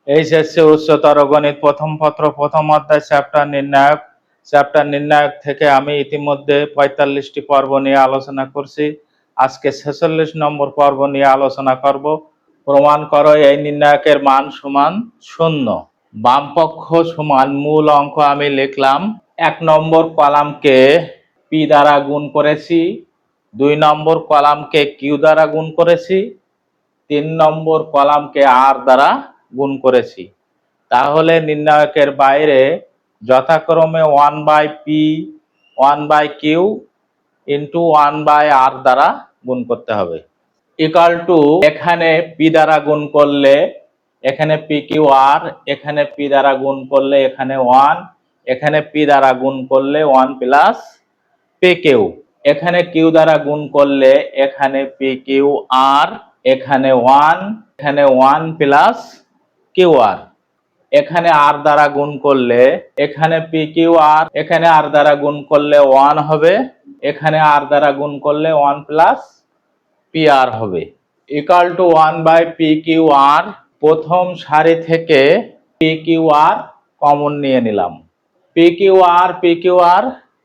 HSC উচ্চতর গণিত প্রথম পত্র প্রথম অধ্যায় চ্যাপ্টার নির্ণায়ক থেকে আমি ইতিমধ্যে ৪৫টি পর্ব নিয়ে আলোচনা করছি। আজকে ৪৬ নম্বর পর্ব নিয়ে আলোচনা করব। প্রমাণ করো এই নির্ণায়কের মান সমান 0। বাম পক্ষ সমান মূল অঙ্ক আমি লিখলাম। ১ নম্বর কলামকে পি দ্বারা গুণ করেছি, ২ নম্বর কলামকে কিউ দ্বারা গুণ করেছি, ৩ নম্বর কলামকে আর দ্বারা গুণ করেছি। তাহলে নির্ণায়কের বাইরে যথাক্রমে 1/p 1/q ইন্টু 1/r দ্বারা গুণ করতে হবে। ইকুয়াল টু এখানে পি দ্বারা গুণ করলে এখানে পি কিউ আর, এখানে পি দ্বারা গুণ করলে এখানে 1, এখানে পি দ্বারা গুণ করলে 1 প্লাস পি কিউ, এখানে কিউ দ্বারা গুণ করলে এখানে পি কিউ আর, এখানে 1, এখানে 1 প্লাস কিউ আর, এখানে আর দ্বারা গুণ করলে এখানে পি কিউ আর, এখানে আর দ্বারা গুণ করলে 1 হবে, এখানে আর দ্বারা গুণ করলে 1 প্লাস পি আর হবে। Equal to 1/পি Q R. প্রথম সারি থেকে পি কিউ আর কমন নিয়ে নিলাম। পি কিউ আর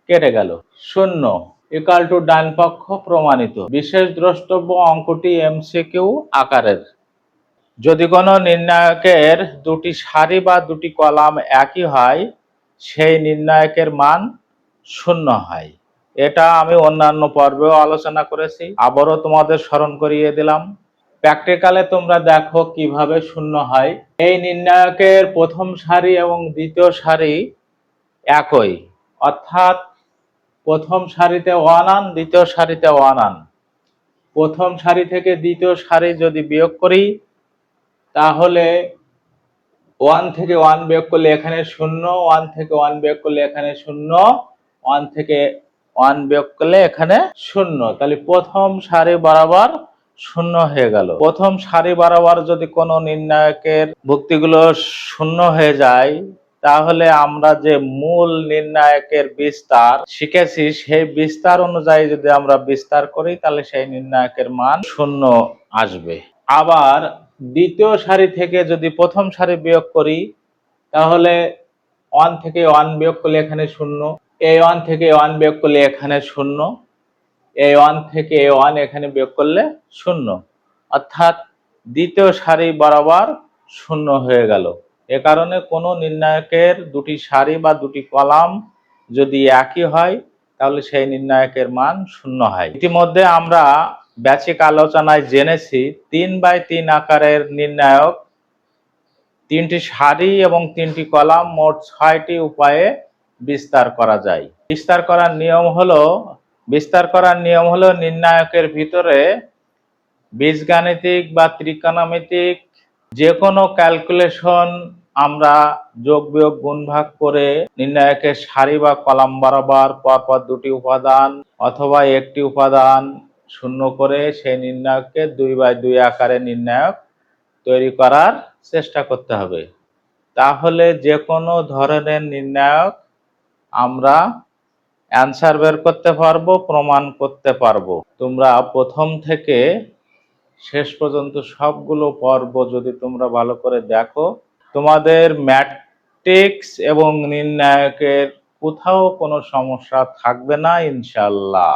কেটে গেল, 0। ইকুয়াল টু ডান পক্ষ প্রমাণিত। বিশেষ দ্রষ্টব্য অঙ্কটি এমসিকিউ আকারের। যদি কোনো নির্ণায়কের দুটি সারি বা দুটি কলাম একই হয়, সেই নির্ণায়কের মান 0 হয়। এটা আমি অন্যান্য পর্বেও আলোচনা করেছি, আবারও তোমাদের স্মরণ করিয়ে দিলাম। প্র্যাকটিক্যালে তোমরা দেখো কিভাবে 0 হয়। এই নির্ণায়কের প্রথম সারি এবং দ্বিতীয় সারি একই, অর্থাৎ প্রথম সারিতে 1 আন, দ্বিতীয় সারিতে 1 আন। প্রথম সারি থেকে দ্বিতীয় সারি যদি বিয়োগ করি তাহলে 1 থেকে 1 বিয়োগ করলে এখানে 0, 1 থেকে 1 বিয়োগ করলে এখানে 0, 1 থেকে 1 বিয়োগ করলে এখানে 0। তাহলে প্রথম সারি বরাবর 0 হয়ে গেল। প্রথম সারি বরাবর যদি কোনো নির্ণায়কের ভুক্তিগুলো 0 হয়ে যায়, তাহলে আমরা যে মূল নির্ণায়কের বিস্তার শিখেছি সেই বিস্তার অনুযায়ী যদি আমরা বিস্তার করি তাহলে সেই নির্ণায়কের মান 0 আসবে। আবার দ্বিতীয় সারি থেকে যদি প্রথম সারি বিয়োগ করি তাহলে 1 থেকে 1 বিয়োগ করলে এখানে 0, এই 1 থেকে 1 বিয়োগ করলে এখানে 0, এই 1 থেকে 1 এখানে বিয়োগ করলে 0, অর্থাৎ দ্বিতীয় সারি বরাবর 0 হয়ে গেল। এ কারণে কোনো নির্ণায়কের দুটি সারি বা দুটি কলাম যদি একই হয় তাহলে সেই নির্ণায়কের মান 0 হয়। ইতিমধ্যে আমরা বেসিক আলোচনায় জেনেছি 3/3 আকারের নির্ণায়ক 3টি সারি এবং 3টি কলাম মোট 6টি উপায়ে বিস্তার করা যায়। বিস্তার করার নিয়ম হলো নির্ণায়কের ভিতরে বীজগাণিতিক বা ত্রিকোণমিতিক যে কোনো ক্যালকুলেশন আমরা যোগ বিয়োগ গুণ ভাগ করে নির্ণায়কের সারি বা কলাম বরাবর পরপর দুটি উপাদান অথবা একটি উপাদান শূন্য করে সেই নির্ণায়ককে 2/2 আকারে নির্ণায়ক তৈরি করার চেষ্টা করতে হবে। তাহলে যে কোনো ধরনের নির্ণায়ক আমরা অ্যান্সার বের করতে পারবো, প্রমাণ করতে পারবো। তোমরা প্রথম থেকে শেষ পর্যন্ত সবগুলো পর্ব যদি তোমরা ভালো করে দেখো, তোমাদের ম্যাট্রিক্স এবং নির্ণায়কের কোথাও কোনো সমস্যা থাকবে না ইনশাআল্লাহ।